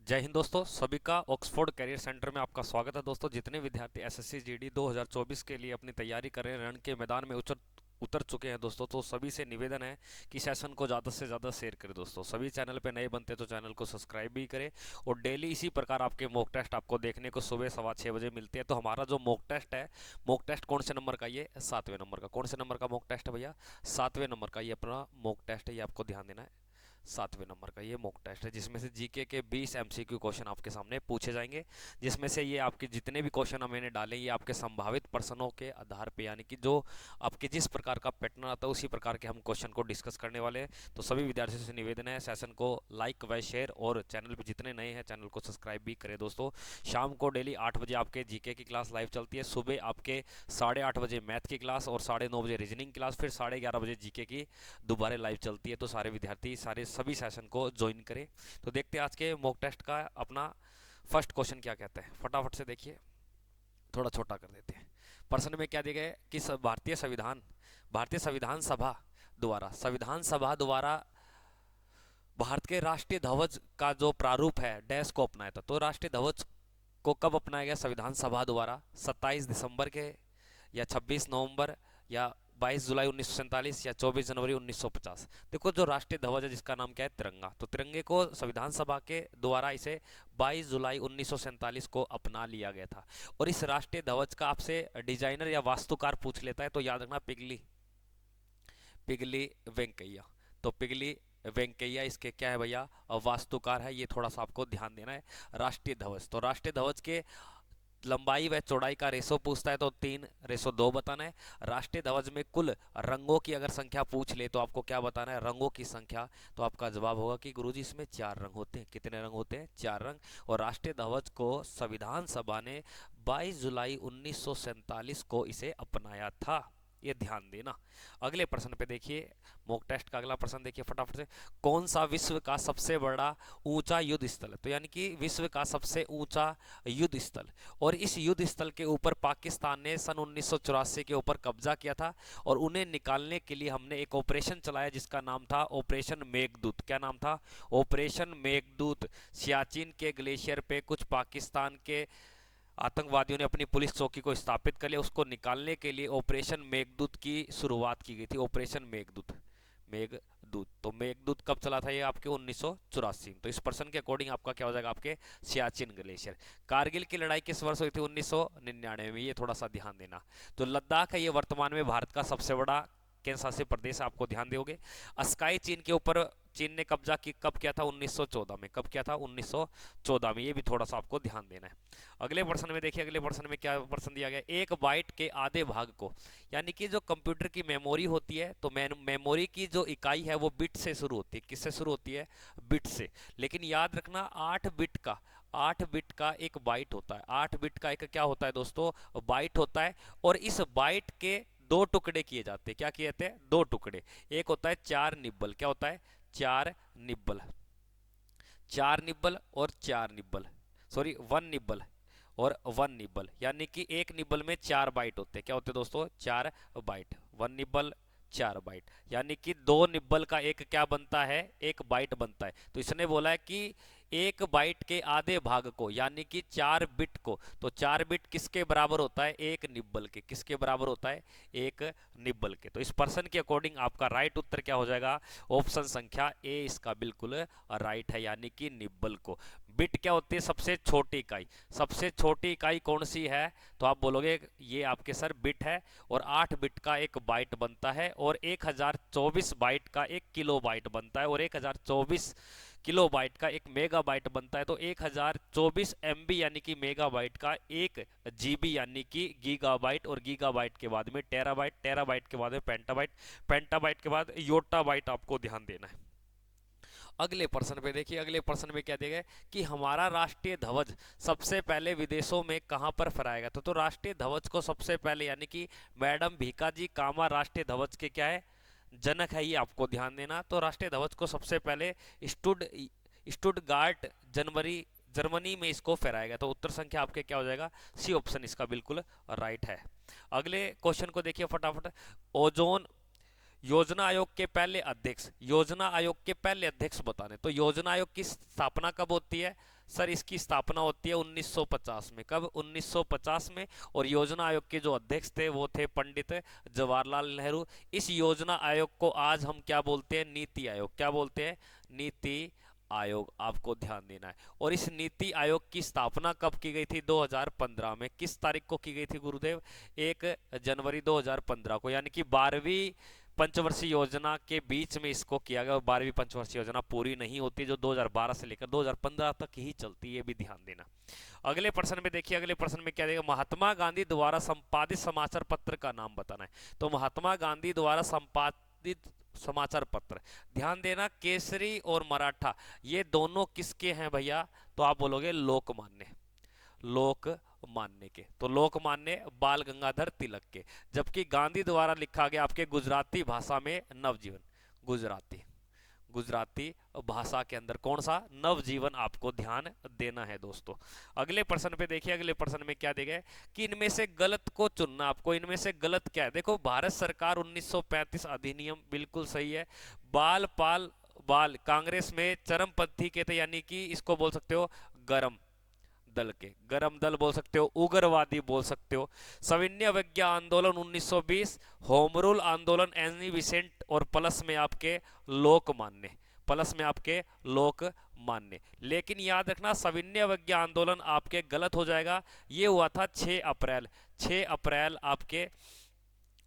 जय हिंद दोस्तों, सभी का ऑक्सफोर्ड करियर सेंटर में आपका स्वागत है। दोस्तों, जितने विद्यार्थी एसएससी जीडी 2024 के लिए अपनी तैयारी कर रहे हैं, रण के मैदान में उतर उतर चुके हैं दोस्तों, तो सभी से निवेदन है कि सेशन को ज़्यादा से ज़्यादा शेयर करें। दोस्तों, सभी चैनल पे नए बनते हैं तो चैनल को सब्सक्राइब भी करें। और डेली इसी प्रकार आपके मॉक टेस्ट आपको देखने को सुबह 6:15 बजे मिलते हैं। तो हमारा जो मॉक टेस्ट है, मॉक टेस्ट कौन से नंबर का, ये 7वें नंबर का। कौन से नंबर का मॉक टेस्ट है भैया? 7वें नंबर का ये अपना मॉक टेस्ट है, ये आपको ध्यान देना है। 7वें नंबर का ये मॉक टेस्ट है, जिसमें से जीके के 20 एमसीक्यू क्वेश्चन आपके सामने पूछे जाएंगे। जिसमें से ये आपके जितने भी क्वेश्चन मैंने डाले, ये आपके संभावित प्रश्नों के आधार पे, यानी कि जो आपके जिस प्रकार का पैटर्न आता है उसी प्रकार के हम क्वेश्चन को डिस्कस करने वाले हैं। तो सभी विद्यार्थियों से निवेदन है, सेशन को लाइक व शेयर, और चैनल पर जितने नए हैं चैनल को सब्सक्राइब भी करें। दोस्तों, शाम को डेली 8 बजे आपके जीके की क्लास लाइव चलती है। सुबह आपके 8:30 बजे मैथ की क्लास और 9:30 बजे रीजनिंग क्लास, फिर 11:30 बजे जीके की दोबारा लाइव चलती है। तो सारे विद्यार्थी सभी सेशन को ज्वाइन करें। तो देखते हैं आज के मॉक टेस्ट का अपना फर्स्ट क्वेश्चन क्या कहता है, फटाफट से देखिए। थोड़ा छोटा कर देते हैं। प्रश्न में क्या दिया गया है कि भारतीय संविधान सभा द्वारा भारत के राष्ट्रीय ध्वज का जो प्रारूप है डैश को अपनाया था। तो राष्ट्रीय ध्वज को कब अपनाया गया संविधान सभा द्वारा? 27 दिसंबर के, या 26 नवंबर, या 22 जुलाई 1947, या 24 जनवरी 1950। देखो, जो राष्ट्रीय ध्वज है जिसका नाम क्या है? तिरंगा। तो तिरंगे को संविधान सभा के द्वारा इसे 22 जुलाई 1947 को अपना लिया गया था। और इस राष्ट्रीय ध्वज का आपसे डिजाइनर या वास्तुकार पूछ लेता है तो याद रखना, पिगली पिगली वेंकैया। तो पिगली वेंकैया इसके क्या है भैया? वास्तुकार है। ये थोड़ा सा आपको ध्यान देना है। राष्ट्रीय ध्वज, तो राष्ट्रीय ध्वज के लंबाई व चौड़ाई का रेशो पूछता है तो 3:2 बताना है। राष्ट्रीय ध्वज में कुल रंगों की अगर संख्या पूछ ले तो आपको क्या बताना है? रंगों की संख्या। तो आपका जवाब होगा कि गुरुजी इसमें 4 रंग होते हैं। कितने रंग होते हैं? 4 रंग। और राष्ट्रीय ध्वज को संविधान सभा ने 22 जुलाई 1947 को इसे अपनाया था। ये ध्यान देना। अगले प्रश्न पे देखिए, मॉक टेस्ट का अगला प्रश्न देखिए फटाफट से। कौन सा विश्व का सबसे बड़ा ऊंचा युद्ध स्थल है? तो यानी कि विश्व का सबसे ऊंचा युद्ध स्थल, और इस युद्ध स्थल के ऊपर पाकिस्तान ने सन 1984 के ऊपर कब्जा किया था। और उन्हें निकालने के लिए हमने एक ऑपरेशन चलाया जिसका नाम था ऑपरेशन मेघदूत। क्या नाम था? ऑपरेशन मेघदूत। सियाचिन के ग्लेशियर पे कुछ पाकिस्तान के आतंकवादियों ने अपनी पुलिस चौकी को स्थापित कर लिया। उसको निकालने के लिए ऑपरेशन मेघदूत की शुरुआत की गई थी। ऑपरेशन मेघदूत। तो मेघदूत कब चला था? ये आपके 1984। तो इस पर्सन के अकॉर्डिंग आपका क्या हो जाएगा? आपके सियाचिन ग्लेशियर। कारगिल की लड़ाई किस वर्ष हुई थी? 1999 में। ये थोड़ा सा ध्यान देना। तो लद्दाख है, ये वर्तमान में भारत का सबसे बड़ा केंद्र शासित प्रदेश, आपको ध्यान दोगे। अस्काई चीन के ऊपर चीन ने कब्जा की कब किया था? 1914 में। कब किया था? 1914 में। ये भी थोड़ा सा आपको ध्यान देना है। अगले प्रश्न में देखिए, अगले प्रश्न में क्या प्रश्न दिया गया? एक बाइट के आधे भाग को, यानी कि जो कंप्यूटर की मेमोरी होती है, तो मेमोरी की जो इकाई है वो बिट से शुरू होती है। किससे शुरू होती है? बिट से। लेकिन याद रखना, 8 बिट का एक बाइट होता है। 8 बिट का एक क्या होता है दोस्तों? बाइट होता है। और इस बाइट के दो टुकड़े किए जाते हैं। क्या किए जाते हैं? दो टुकड़े। एक होता है 4 निब्बल। क्या होता है? 4 निब्बल। 4 निब्बल और 4 निब्बल, सॉरी 1 निब्बल और 1 निब्बल, यानी कि एक निब्बल में 4 बाइट होते हैं। क्या होते हैं दोस्तों? 4 बाइट। 1 निब्बल, 4 बाइट, यानी कि 2 निब्बल का एक क्या बनता है? एक बाइट बनता है। तो इसने बोला है कि एक बाइट के आधे भाग को, यानी कि 4 बिट को, तो 4 बिट किसके बराबर होता है? एक निब्बल के। किसके बराबर होता है? एक निब्बल के। तो इस पर्सन के अकॉर्डिंग आपका राइट उत्तर क्या हो जाएगा? ऑप्शन संख्या ए इसका बिल्कुल राइट है, यानी कि निब्बल को। बिट क्या होती है? सबसे छोटी इकाई। सबसे छोटी इकाई कौन सी है? तो आप बोलोगे ये आपके सर बिट है। और 8 बिट का एक बाइट बनता है, और 1024 बाइट का एक किलो बाइट बनता है, और 1024 किलो बाइट का एक मेगा बाइट बनता है। तो 1024 एमबी यानी कि मेगा बाइट का एक जीबी यानी कि गीगा बाइट, और गीगा बाइट के बाद में टेराबाइट, टेराबाइट के बाद में पेंटाबाइट, पेंटाबाइट के बाद योटा बाइट। आपको ध्यान देना है। अगले प्रश्न पे देखिए, अगले प्रश्न में क्या दिया गया कि हमारा राष्ट्रीय ध्वज सबसे पहले विदेशों में कहां पर फहराया गया था? तो राष्ट्रीय ध्वज को सबसे पहले, यानी कि मैडम भीकाजी कामा राष्ट्रीय ध्वज के क्या है? जनक है। ये आपको ध्यान देना। तो राष्ट्रीय ध्वज को सबसे पहले स्टुड स्टुटगार्ट जनवरी जर्मनी में इसको फहराया गया। तो उत्तर संख्या आपके क्या हो जाएगा? सी ऑप्शन इसका बिल्कुल राइट है। अगले क्वेश्चन को देखिए फटाफट। ओजोन योजना आयोग के पहले अध्यक्ष, योजना आयोग के पहले अध्यक्ष बताने। तो योजना आयोग की स्थापना कब होती है? सर इसकी स्थापना होती है 1950 में। कब? 1950 में। और योजना आयोग के जो अध्यक्ष थे वो थे पंडित जवाहरलाल नेहरू। इस योजना आयोग को आज हम क्या बोलते हैं? नीति आयोग। क्या बोलते हैं? नीति आयोग। आपको ध्यान देना है। और इस नीति आयोग की स्थापना कब की गई थी? 2015 में। किस तारीख को की गई थी गुरुदेव? 1 जनवरी 2015 को, यानी कि 12वीं पंचवर्षीय योजना के बीच में इसको किया गया। और 12वीं पंचवर्षीय योजना पूरी नहीं होती, जो 2012 से लेकर 2015 तक ही चलती है, ये भी ध्यान देना। अगले प्रश्न में देखिए, अगले प्रश्न में क्या देगा? महात्मा गांधी द्वारा संपादित समाचार पत्र का नाम बताना है। तो महात्मा गांधी द्वारा संपादित समाचार पत्र, ध्यान देना, केसरी और मराठा, ये दोनों किसके हैं भैया? तो आप बोलोगे लोकमान्य, लोकमान्य के। तो लोकमान्य बाल गंगाधर तिलक के। जबकि गांधी द्वारा लिखा गया आपके गुजराती भाषा में नवजीवन, गुजराती, गुजराती भाषा के अंदर कौन सा? नवजीवन। आपको ध्यान देना है दोस्तों। अगले प्रश्न पे देखिए, अगले प्रश्न में क्या देगा कि इनमें से गलत को चुनना। आपको इनमें से गलत क्या है? देखो, भारत सरकार 1935 अधिनियम बिल्कुल सही है। बाल पाल बाल कांग्रेस में चरमपंथी के थे, यानी कि इसको बोल सकते हो गरम दल के, गरम दल बोल सकते हो, उग्रवादी बोल सकते हो। सविनय अवज्ञा आंदोलन 1920, होम रूल आंदोलन एनी बिसेंट, और प्लस में आपके लोकमान्य, प्लस में आपके लोकमान्य। लेकिन याद रखना, सविनय अवज्ञा आंदोलन आपके गलत हो जाएगा। ये हुआ था 6 अप्रैल, 6 अप्रैल आपके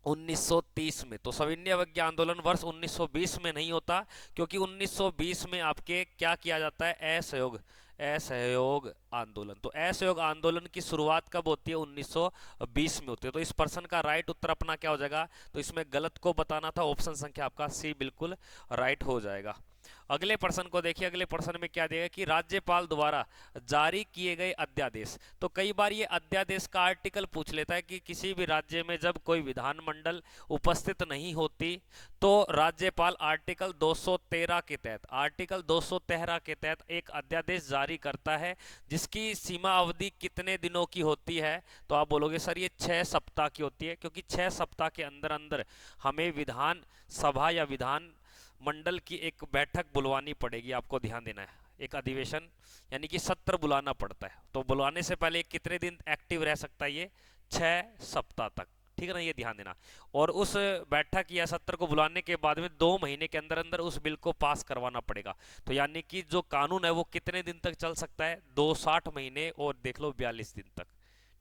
1930 में। तो सविनय अवज्ञा आंदोलन वर्ष 1920 में नहीं होता, क्योंकि 1920 में आपके क्या किया जाता है? असहयोग, असहयोग आंदोलन। तो असहयोग आंदोलन की शुरुआत कब होती है? 1920 में होती है। तो इस प्रश्न का राइट उत्तर अपना क्या हो जाएगा? तो इसमें गलत को बताना था, ऑप्शन संख्या आपका सी बिल्कुल राइट हो जाएगा। अगले प्रश्न को देखिए, अगले प्रश्न में क्या देगा कि राज्यपाल द्वारा जारी किए गए अध्यादेश। तो कई बार ये अध्यादेश का आर्टिकल पूछ लेता है कि किसी भी राज्य में जब कोई विधानमंडल उपस्थित नहीं होती, तो राज्यपाल आर्टिकल 213 के तहत, आर्टिकल 213 के तहत एक अध्यादेश जारी करता है, जिसकी सीमा अवधि कितने दिनों की होती है? तो आप बोलोगे सर ये 6 सप्ताह की होती है, क्योंकि 6 सप्ताह के अंदर अंदर हमें विधान सभा या विधान मंडल की एक बैठक बुलवानी पड़ेगी। आपको ध्यान देना है, एक अधिवेशन यानी कि सत्र बुलाना पड़ता है। तो बुलाने से पहले कितने दिन एक्टिव रह सकता है? ये 6 सप्ताह तक, ठीक है ना, ये ध्यान देना। और उस बैठक या सत्र को बुलाने के बाद में 2 महीने के अंदर अंदर उस बिल को पास करवाना पड़ेगा। तो यानी कि जो कानून है वो कितने दिन तक चल सकता है? 260 महीने और देख लो 42 दिन तक,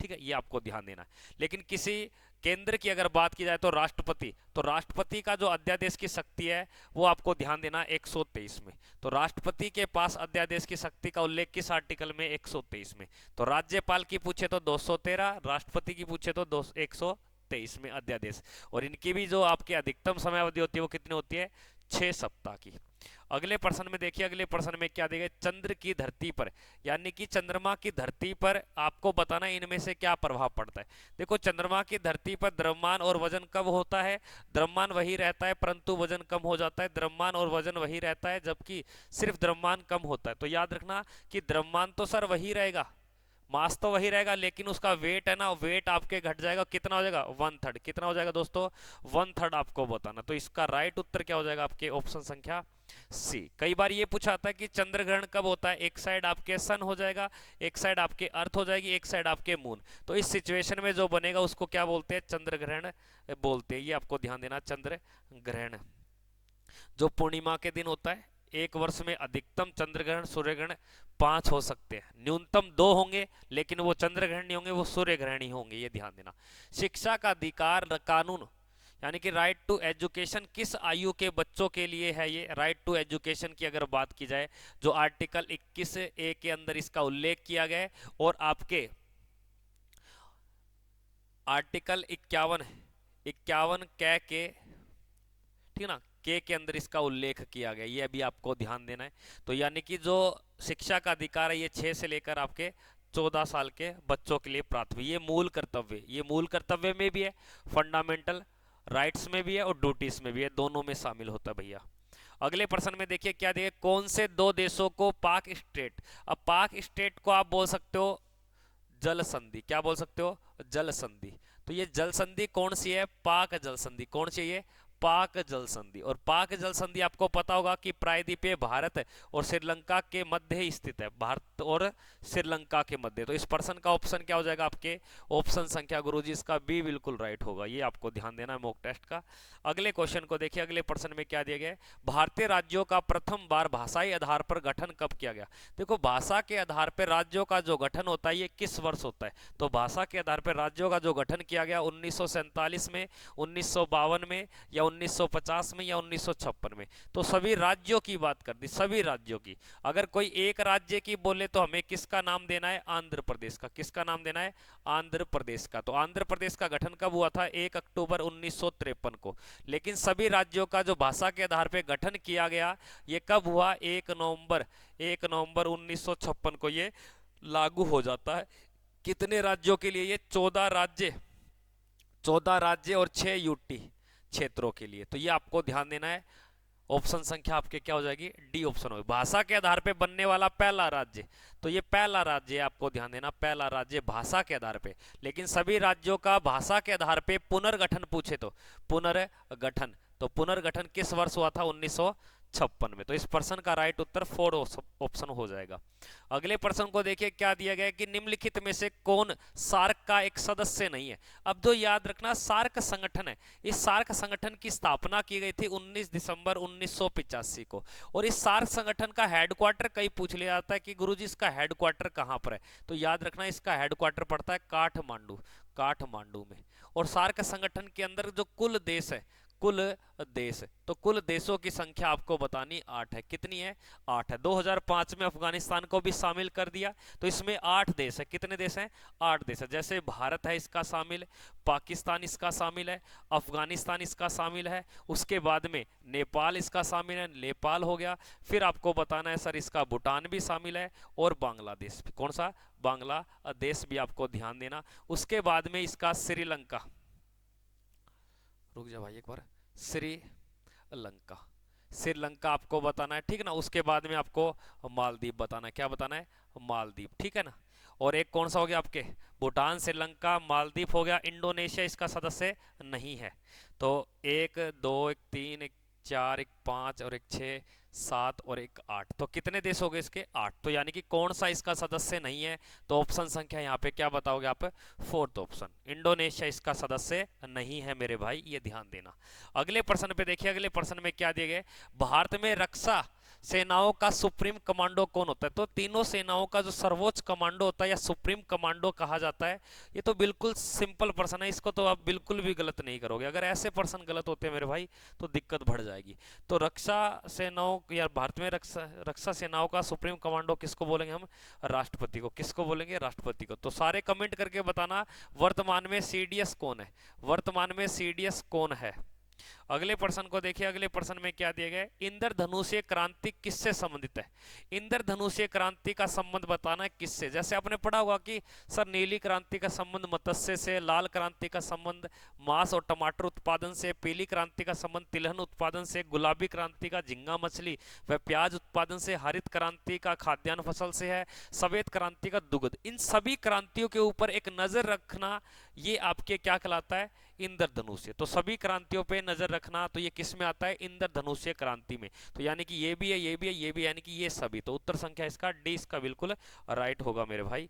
ठीक है, ये आपको ध्यान देना है। लेकिन किसी केंद्र की अगर बात की जाए तो राष्ट्रपति, तो राष्ट्रपति का जो अध्यादेश की शक्ति है वो आपको ध्यान देना 123 में। तो राष्ट्रपति के पास अध्यादेश की शक्ति का उल्लेख किस आर्टिकल में? 123 में। तो राज्यपाल की पूछे तो 213, राष्ट्रपति की पूछे तो 123 में अध्यादेश। और इनकी भी जो आपकी अधिकतम समय अवधि होती है वो कितनी होती है? 6 सप्ताह की। अगले प्रश्न में देखिए, अगले प्रश्न में क्या देगा? चंद्र की धरती पर, यानी कि चंद्रमा की धरती पर आपको बताना इनमें से क्या प्रभाव पड़ता है। देखो, चंद्रमा की धरती पर द्रव्यमान और वजन कब होता है? द्रव्यमान वही रहता है परंतु वजन कम हो जाता है। द्रव्यमान और वजन वही रहता है, जबकि सिर्फ द्रव्यमान कम होता है। तो याद रखना कि द्रव्यमान तो सर वही रहेगा, मास तो वही रहेगा, लेकिन उसका वेट है ना, वेट आपके घट जाएगा। कितना हो जाएगा? 1/3। कितना हो जाएगा दोस्तों? 1/3 आपको बताना। तो इसका राइट उत्तर क्या हो जाएगा? आपके ऑप्शन संख्या सी। कई बार ये पूछा था कि चंद्र ग्रहण कब होता है? एक साइड आपके सन हो जाएगा, एक साइड आपके अर्थ हो जाएगी, एक साइड आपके मून। तो इस सिचुएशन में जो बनेगा उसको क्या बोलते हैं? चंद्र ग्रहण बोलते हैं। ये आपको ध्यान देना, चंद्र ग्रहण जो पूर्णिमा के दिन होता है। एक वर्ष में अधिकतम चंद्र ग्रहण सूर्य ग्रहण 5 हो सकते हैं, न्यूनतम 2 होंगे, लेकिन वो चंद्र ग्रहण नहीं होंगे, वो सूर्य ग्रहण ही होंगे, ये ध्यान देना। शिक्षा का अधिकार कानून यानी कि राइट टू एजुकेशन किस आयु के बच्चों के लिए है? ये राइट टू एजुकेशन की अगर बात की जाए, जो आर्टिकल 21A के अंदर इसका उल्लेख किया गया है, और आपके आर्टिकल 51 कै के, ठीक ना, के अंदर इसका उल्लेख किया गया, ये अभी आपको ध्यान देना है। तो यानी कि जो शिक्षा का अधिकार है ये 6 से लेकर आपके 14 साल के बच्चों के लिए प्राप्त हुई। ये मूल कर्तव्य, ये मूल कर्तव्य में भी है, फंडामेंटल राइट्स में भी है और ड्यूटीज में भी है, दोनों में शामिल होता है भैया। अगले प्रश्न में देखिए क्या दिया, कौन से 2 देशों को पाक स्टेट, अब पाक स्टेट को आप बोल सकते हो जल संधि, क्या बोल सकते हो? जल संधि। तो ये जल संधि कौन सी है? पाक जल संधि। कौन सी है ये? पाक जल संधि। और पाक जल संधि आपको पता होगा कि प्रायद्वीपीय भारत और श्रीलंका के मध्य ही स्थित है, भारत और श्रीलंका के मध्य। तो इस प्रश्न का ऑप्शन क्या हो जाएगा आपके, ऑप्शन संख्या गुरुजी इसका बी बिल्कुल राइट होगा। ये आपको ध्यान देना है मॉक टेस्ट का। अगले क्वेश्चन को देखिए, अगले प्रश्न में क्या दिया गया है, भारतीय राज्यों का प्रथम बार भाषाई आधार पर गठन कब किया गया। देखो भाषा के आधार पर राज्यों का जो गठन होता है ये किस वर्ष होता है, तो भाषा के आधार पर राज्यों का जो गठन किया गया 1947 में, 1952 में, या 1950 में, या 1956 में। तो सभी राज्यों की बात कर दी, सभी राज्यों की। अगर कोई एक राज्य की बोले तो हमें किसका नाम देना है, आंध्र प्रदेश का। किसका नाम देना है, आंध्र प्रदेश का। तो आंध्र प्रदेश का गठन कब हुआ था, 1 अक्टूबर 1953 को। लेकिन सभी राज्यों का जो भाषा के आधार पर गठन किया गया ये कब हुआ, 1 नवंबर 1956 को ये लागू हो जाता है। कितने राज्यों के लिए, ये 14 राज्य और 6 यूटी क्षेत्रों के लिए। तो ये आपको ध्यान देना है। ऑप्शन संख्या आपके क्या हो जाएगी, डी ऑप्शन होगी। भाषा के आधार पे बनने वाला पहला राज्य, तो ये पहला राज्य है, आपको ध्यान देना, पहला राज्य भाषा के आधार पे। लेकिन सभी राज्यों का भाषा के आधार पे पुनर्गठन पूछे तो पुनर्गठन, तो पुनर्गठन किस वर्ष हुआ था, 1956 में। तो इस प्रश्न का राइट उत्तर 4 ऑप्शन हो जाएगा। अगले प्रश्न को देखिए, क्या दिया गया है कि निम्नलिखित में से कौन सार्क का एक सदस्य नहीं है। अब तो याद रखना सार्क संगठन है, इस सार्क संगठन की स्थापना की गई थी 19 दिसंबर 1985 को। और इस सार्क संगठन का हेडक्वार्टर कहीं पूछ लिया जाता है कि गुरुजी इसका हेडक्वार्टर कहां पर है, तो याद रखना इसका हेडक्वार्टर पड़ता है काठमांडू में। और सार्क संगठन के अंदर जो कुल देश है, तो कुल देशों की संख्या आपको बतानी 8 है। कितनी है, 8 है। 2005 में अफगानिस्तान को भी शामिल कर दिया, तो इसमें 8 देश है। कितने देश हैं, 8 देश है। जैसे भारत है इसका शामिल, पाकिस्तान इसका शामिल है, अफगानिस्तान इसका शामिल है, उसके बाद में नेपाल इसका शामिल है, नेपाल हो गया। फिर आपको बताना है सर इसका भूटान भी शामिल है, और बांग्लादेश भी। कौन सा, बांग्लादेश भी आपको ध्यान देना। उसके बाद में इसका श्रीलंका, रुक जा भाई एक बार, श्रीलंका आपको बताना है, ठीक ना। उसके बाद में आपको मालदीव बताना है। क्या बताना है, मालदीव, ठीक है ना। और एक कौन सा हो गया आपके, भूटान, श्रीलंका, मालदीव हो गया। इंडोनेशिया इसका सदस्य नहीं है। तो 1 2 1 3 1 4 1 5 और 1 6 7 और 1 8, तो कितने देश हो गए इसके, 8। तो यानी कि कौन सा इसका सदस्य नहीं है, तो ऑप्शन संख्या यहाँ पे क्या बताओगे आप, 4th ऑप्शन, इंडोनेशिया इसका सदस्य नहीं है मेरे भाई, ये ध्यान देना। अगले प्रश्न पे देखिए, अगले प्रश्न में क्या दिए गए, भारत में रक्षा सेनाओं का सुप्रीम कमांडो कौन होता है। तो तीनों सेनाओं का जो सर्वोच्च कमांडो होता है या सुप्रीम कमांडो कहा जाता है। ये तो बिल्कुल सिंपल प्रश्न है, इसको तो आप बिल्कुल भी गलत नहीं करोगे। अगर ऐसे प्रश्न गलत होते हैं मेरे भाई तो दिक्कत बढ़ जाएगी। तो रक्षा सेनाओं या भारत में रक्षा सेनाओं का सुप्रीम कमांडो किसको बोलेंगे हम, राष्ट्रपति को। किसको बोलेंगे, राष्ट्रपति को। तो सारे कमेंट करके बताना वर्तमान में सीडीएस कौन है, वर्तमान में सीडीएस कौन है। अगले प्रश्न को देखिए, अगले प्रश्न में क्या दिया गया है, इंद्रधनुषीय क्रांति किससे संबंधित है। इंद्रधनुषीय क्रांति का संबंध बताना है किससे। जैसे आपने पढ़ा होगा कि सर नीली क्रांति का संबंध मत्स्य से, लाल क्रांति का संबंध मांस और टमाटर उत्पादन से, पीली क्रांति का संबंध तिलहन उत्पादन से, गुलाबी क्रांति का झींगा मछली व प्याज उत्पादन से, हरित क्रांति का खाद्यान्न फसल से है, सफेद क्रांति का दुग्ध। इन सभी क्रांतियों के ऊपर एक नजर रखना, ये आपके क्या कहलाता है, इंद्रधनुषीय। तो सभी क्रांतियों पे नजर रखना, तो ये किस में आता है, इंद्रधनुषीय क्रांति में। तो यानी कि ये भी है, ये भी है, ये भी, यानी कि ये सभी। तो उत्तर संख्या इसका डी इसका बिल्कुल राइट होगा मेरे भाई।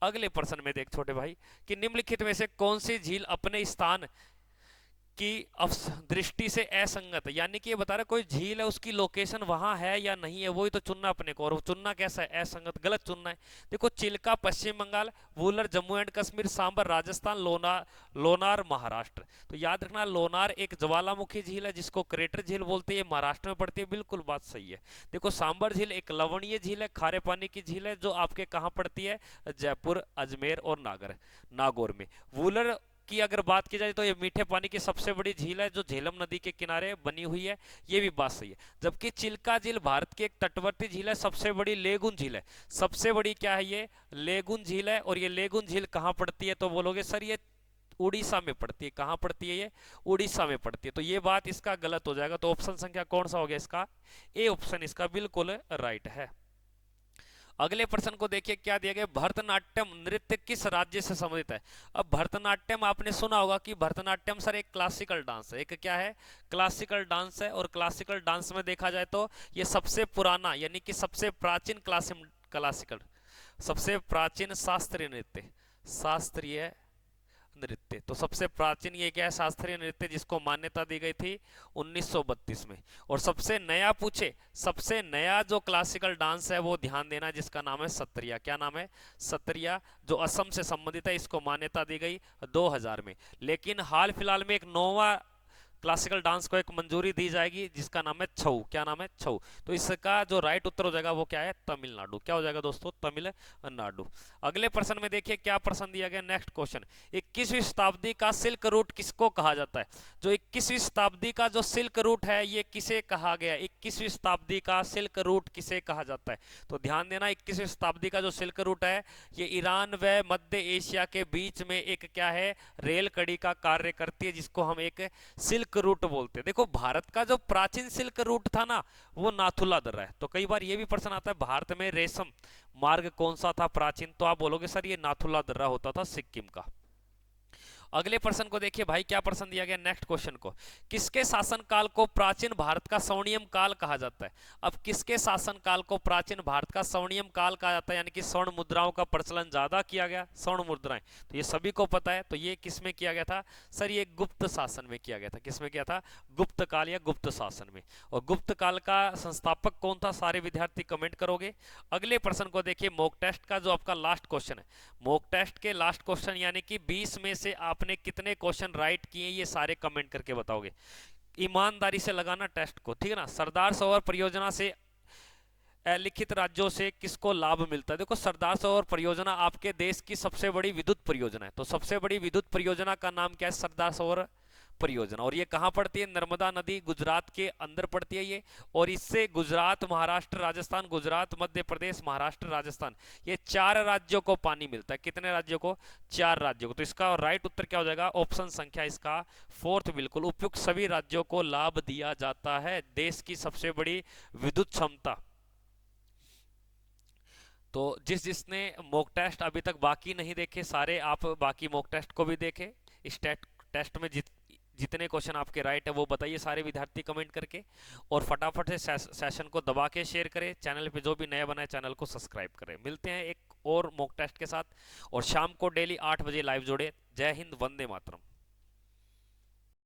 अगले प्रश्न में देख छोटे भाई कि निम्नलिखित में से कौन सी झील अपने स्थान की दृष्टि से असंगत है। यानी कि ये बता रहा है कोई झील है उसकी लोकेशन वहां है या नहीं है, वही तो चुनना अपने को। और चुनना कैसा है, असंगत, गलत चुनना है। देखो चिल्का पश्चिम बंगाल, वूलर जम्मू एंड कश्मीर, सांबर राजस्थान, लोनार महाराष्ट्र। तो याद रखना लोनार एक ज्वालामुखी झील है जिसको क्रेटर झील बोलते हैं, महाराष्ट्र में पड़ती है, बिल्कुल बात सही है। देखो सांबर झील एक लवणीय झील है, खारे पानी की झील है, जो आपके कहाँ पड़ती है, जयपुर, अजमेर और नागौर में। वूलर की अगर बात की जाए तो ये मीठे पानी की सबसे बड़ी झील है जो झेलम नदी के किनारे बनी हुई है, ये भी बात सही है। जबकि चिल्का झील भारत की एक तटवर्ती झील है, सबसे बड़ी लेगुन झील है। सबसे बड़ी क्या है, ये लेगुन झील है। और ये लेगुन झील कहाँ पड़ती है, तो बोलोगे सर ये उड़ीसा में पड़ती है। कहाँ पड़ती है, ये उड़ीसा में पड़ती है। तो ये बात इसका गलत हो जाएगा। तो ऑप्शन संख्या कौन सा हो गया इसका, ए ऑप्शन इसका बिल्कुल राइट है। अगले प्रश्न को देखिए क्या दिया गया, भरतनाट्यम नृत्य किस राज्य से संबंधित है। अब भरतनाट्यम आपने सुना होगा कि भरतनाट्यम सर एक क्लासिकल डांस है, एक क्या है, क्लासिकल डांस है। और क्लासिकल डांस में देखा जाए तो ये सबसे पुराना यानी कि सबसे प्राचीन क्लासिकल सबसे प्राचीन शास्त्रीय नृत्य, शास्त्रीय नृत्य। तो सबसे प्राचीन ये क्या है, शास्त्रीय नृत्य, जिसको मान्यता दी गई थी 1932 में। और सबसे नया पूछे, सबसे नया जो क्लासिकल डांस है वो ध्यान देना, जिसका नाम है सत्रिया। क्या नाम है, सत्रिया, जो असम से संबंधित है। इसको मान्यता दी गई 2000 में। लेकिन हाल फिलहाल में एक नोवा क्लासिकल डांस को एक मंजूरी दी जाएगी, जिसका नाम है छऊ। क्या नाम है, छऊ। तो इसका जो राइट उत्तर हो जाएगा वो क्या है, तमिलनाडु। क्या हो जाएगा दोस्तों, तमिलनाडु। अगले प्रश्न में देखिए क्या प्रश्न दिया गया, नेक्स्ट क्वेश्चन, 21वीं शताब्दी का सिल्क रूट किसको कहा जाता है। जो 21वीं शताब्दी का जो सिल्क रूट है ये किसे कहा गया, 21वीं शताब्दी का सिल्क रूट किसे कहा जाता है। तो ध्यान देना, 21वीं शताब्दी का जो सिल्क रूट है ये ईरान व मध्य एशिया के बीच में एक क्या है, रेल कड़ी का कार्य करती है, जिसको हम एक सिल्क रूट बोलते हैं। देखो भारत का जो प्राचीन सिल्क रूट था ना वो नाथुला दर्रा है। तो कई बार ये भी प्रश्न आता है भारत में रेशम मार्ग कौन सा था प्राचीन, तो आप बोलोगे सर ये नाथुला दर्रा होता था सिक्किम का। अगले प्रश्न को देखिए भाई क्या प्रश्न दिया गया, नेक्स्ट क्वेश्चन को, किसके शासनकाल को प्राचीन भारत का स्वर्णिम काल कहा जाता है। अब किसके शासनकाल को प्राचीन भारत का स्वर्णिम काल कहा जाता है, यानी कि स्वर्ण मुद्राओं का प्रचलन ज्यादा किया गया, स्वर्ण मुद्राएं, तो ये सभी को पता है। तो ये किसमें किया गया था सर, ये गुप्त शासन में किया गया था। किसमें किया था, गुप्त काल या गुप्त शासन में। और गुप्त काल का संस्थापक कौन था, सारे विद्यार्थी कमेंट करोगे। अगले प्रश्न को देखिए, मॉक टेस्ट का जो आपका लास्ट क्वेश्चन है, मॉक टेस्ट के लास्ट क्वेश्चन यानी कि 20 में से आपने कितने क्वेश्चन राइट किए ये सारे कमेंट करके बताओगे। ईमानदारी से लगाना टेस्ट को, ठीक है ना। सरदार सरोवर परियोजना से लिखित राज्यों से किसको लाभ मिलता है। देखो सरदार सरोवर परियोजना आपके देश की सबसे बड़ी विद्युत परियोजना है। तो सबसे बड़ी विद्युत परियोजना का नाम क्या है, सरदार सरोवर परियोजना। और ये कहां पड़ती है, नर्मदा नदी गुजरात के अंदर पड़ती है ये। और इससे गुजरात, महाराष्ट्र, राजस्थान, गुजरात, मध्य प्रदेश, महाराष्ट्र, राजस्थान, ये 4 राज्यों को पानी मिलता है। कितने राज्यों को, 4 राज्यों को। तो इसका राइट उत्तर क्या हो जाएगा, ऑप्शन संख्या इसका 4th, बिल्कुल उपयुक्त सभी राज्यों को लाभ दिया जाता है। देश की सबसे बड़ी विद्युत क्षमता। तो जिसने मॉक टेस्ट अभी तक बाकी नहीं देखे, सारे आप बाकी मॉक टेस्ट को भी देखें। इस टेस्ट में जितने क्वेश्चन आपके राइट है वो बताइए सारे विद्यार्थी कमेंट करके। और फटाफट से सेशन को दबा के शेयर करें। चैनल पे जो भी नया बना है चैनल को सब्सक्राइब करें। मिलते हैं एक और मॉक टेस्ट के साथ, और शाम को डेली 8 बजे लाइव जोड़े। जय हिंद, वंदे मातरम।